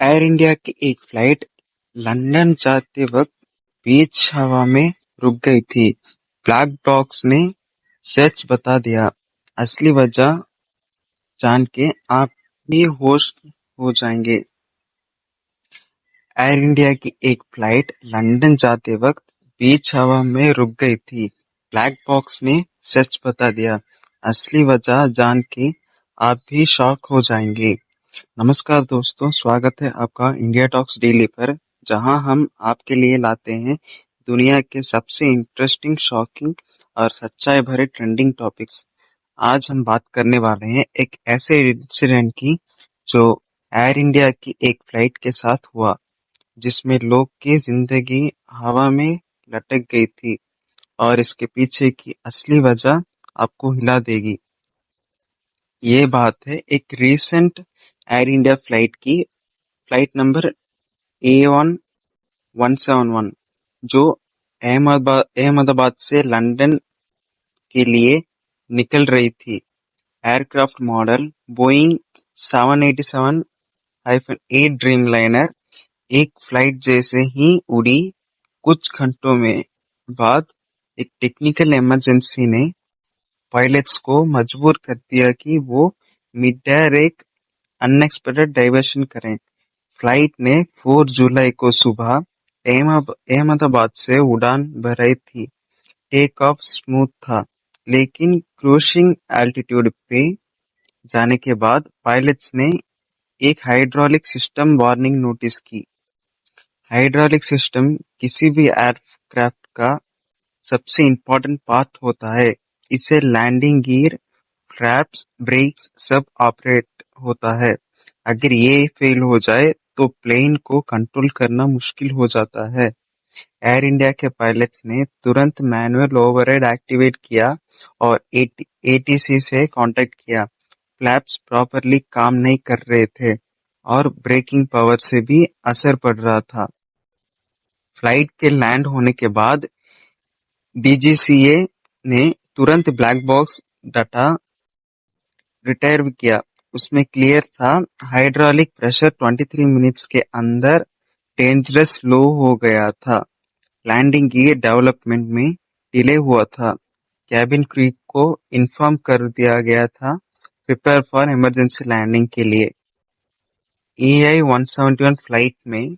Air India की एक flight London जाते वक्त बीच हवा में रुक गई थी। ब्लैक बॉक्स ने सच बता दिया। असली वजह जान के आप भी होश हो जाएंगे। एयर इंडिया की एक फ्लाइट लंदन जाते वक्त बीच हवा में रुक गई थी। ब्लैक बॉक्स ने सच बता दिया। असली वजह जान के आप भी शॉक हो जाएंगे। नमस्कार दोस्तों, स्वागत है आपका इंडिया टॉक्स डेली पर, जहां हम आपके लिए लाते हैं दुनिया के सबसे इंटरेस्टिंग, शॉकिंग और सच्चाई भरे ट्रेंडिंग टॉपिक्स। आज हम बात करने वाले हैं एक ऐसे इंसिडेंट की जो एयर इंडिया की एक फ्लाइट के साथ हुआ, जिसमें लोग की जिंदगी हवा में लटक गई थी और इसके पीछे की असली वजह आपको हिला देगी। ये बात है एक रीसेंट एयर इंडिया फ्लाइट की, फ्लाइट नंबर A1-171, जो अहमदाबाद से लंदन के लिए निकल रही थी। एयरक्राफ्ट मॉडल बोइंग 787-8 ड्रीमलाइनर एक फ्लाइट जैसे ही उड़ी। कुछ घंटों में बाद एक टेक्निकल इमरजेंसी ने पायलट्स को मजबूर कर दिया कि वो मिड एयर एक अनएक्सपेक्टेड डाइवर्शन करें। फ्लाइट ने 4 जुलाई को सुबह अहमदाबाद से उड़ान भरी थी। टेक ऑफ स्मूथ था, लेकिन क्रूजिंग एल्टीट्यूड पे जाने के बाद पायलट्स ने एक हाइड्रोलिक सिस्टम वार्निंग नोटिस की। हाइड्रोलिक सिस्टम किसी भी एयरक्राफ्ट का सबसे इम्पोर्टेंट पार्ट होता है। इसे लैंडिंग गियर, फ्लैप्स, ब्रेक्स सब ऑपरेट होता है। अगर ये फेल हो जाए तो प्लेन को कंट्रोल करना मुश्किल हो जाता है। एयर इंडिया के पायलट्स ने तुरंत मैनुअल ओवरराइड एक्टिवेट किया और एटीसी से कांटेक्ट किया। फ्लैप्स प्रॉपरली काम नहीं कर रहे थे और ब्रेकिंग पावर से भी असर पड़ रहा था। फ्लाइट के लैंड होने के बाद डीजीसीए ने तुरंत ब्लैक बॉक्स डाटा रिट्रीव किया। उसमें क्लियर था, हाइड्रोलिक प्रेशर 23 मिनट्स के अंदर डेंजरस लो हो गया था। लैंडिंग गियर डेवलपमेंट में डिले हुआ था। कैबिन क्रू को इन्फॉर्म कर दिया गया था, प्रिपेयर फॉर इमरजेंसी लैंडिंग के लिए। EI-171 फ्लाइट में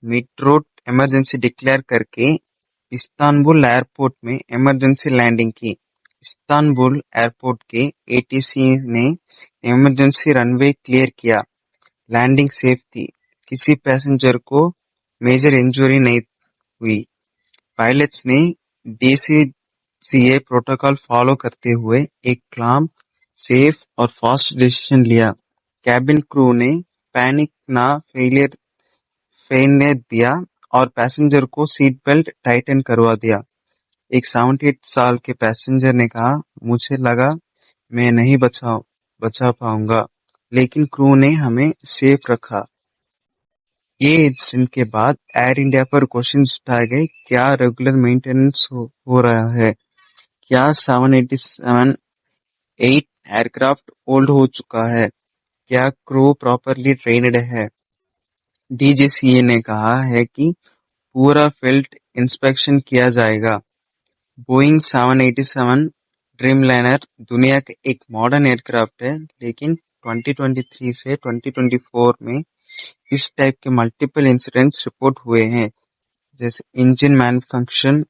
मिड रोड इमरजेंसी डिक्लेयर करके इस्तांबुल एयरपोर्ट में इमरजेंसी लैंडिंग की। इस्तांबुल एयरपोर्ट के एटीसी ने इमरजेंसी रनवे क्लियर किया। लैंडिंग सेफ थी। किसी पैसेंजर को मेजर इंजरी नहीं हुई। पायलट्स ने डीसीसीए प्रोटोकॉल फॉलो करते हुए एक काम, सेफ और फास्ट डिसीजन लिया। कैबिन क्रू ने पैनिक ना फेलने दिया और पैसेंजर को सीट बेल्ट टाइटन करवा दिया। एक 78 साल के पैसेंजर ने कहा, मुझे लगा मैं नहीं बचा पाऊंगा, लेकिन क्रू ने हमें सेफ रखा। ये इंसिडेंट के बाद एयर इंडिया पर क्वेश्चन उठाए गए, क्या रेगुलर मेंटेनेंस हो रहा है? क्या 787-8 एयरक्राफ्ट ओल्ड हो चुका है? क्या क्रू प्रॉपरली ट्रेन्ड है? डीजीसीए ने कहा है कि पूरा फील्ड इंस्पेक्शन किया जाएगा। बोइंग 787 ड्रीमलाइनर दुनिया का एक मॉडर्न एयरक्राफ्ट है, लेकिन 2023 से 2024 में इस टाइप के मल्टीपल इंसिडेंट्स रिपोर्ट हुए हैं, जैसे engine malfunction,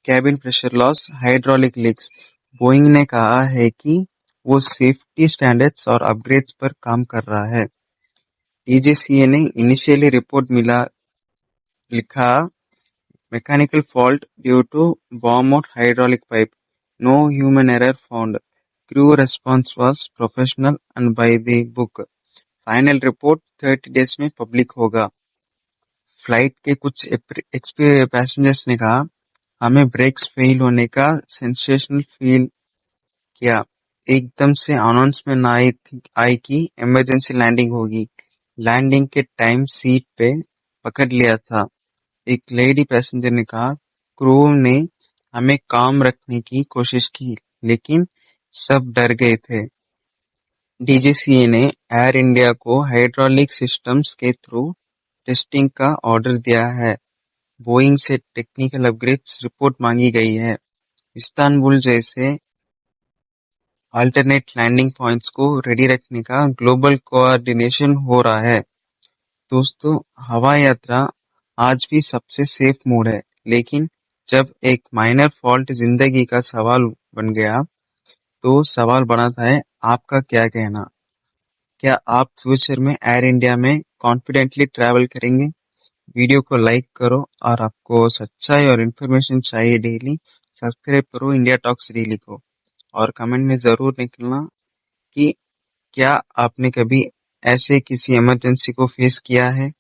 cabin pressure loss, hydraulic leaks. Boeing ने कहा है कि वो सेफ्टी स्टैंडर्ड्स और अपग्रेड्स पर काम कर रहा है। डीजीसीए ने इनिशियली रिपोर्ट लिखा, mechanical fault due to bomb out hydraulic pipe. No human error found. Crew response was professional and by the book. Final report 30 days में पब्लिक होगा। फ्लाइट के कुछ पैसेंजर्स ने कहा, हमें ब्रेक्स फेल होने का सेंसेशनल फील किया। एकदम से अनाउंसमेंट आई कि इमरजेंसी लैंडिंग होगी। लैंडिंग के टाइम सीट पे पकड़ लिया था। एक लेडी पैसेंजर ने कहा, क्रू ने हमें काम रखने की कोशिश की, लेकिन सब डर गए थे। डीजीसीए ने एयर इंडिया को हाइड्रोलिक सिस्टम्स के थ्रू टेस्टिंग का ऑर्डर दिया है। बोइंग से टेक्निकल अपग्रेड्स रिपोर्ट मांगी गई है। इस्तांबुल जैसे अल्टरनेट लैंडिंग पॉइंट्स को रेडी रखने का ग्लोबल कोऑर्डिनेशन हो रहा है। दोस्तों, हवाई यात्रा आज भी सबसे सेफ मोड है, लेकिन जब एक माइनर फॉल्ट जिंदगी का सवाल बन गया, तो सवाल बनाता है आपका क्या कहना? क्या आप फ्यूचर में एयर इंडिया में कॉन्फिडेंटली ट्रैवल करेंगे? वीडियो को लाइक करो और आपको सच्चाई और इन्फॉर्मेशन चाहिए डेली, सब्सक्राइब करो इंडिया टॉक्स डेली को और कमेंट में ज़रूर निकलना कि क्या आपने कभी ऐसे किसी इमरजेंसी को फेस किया है।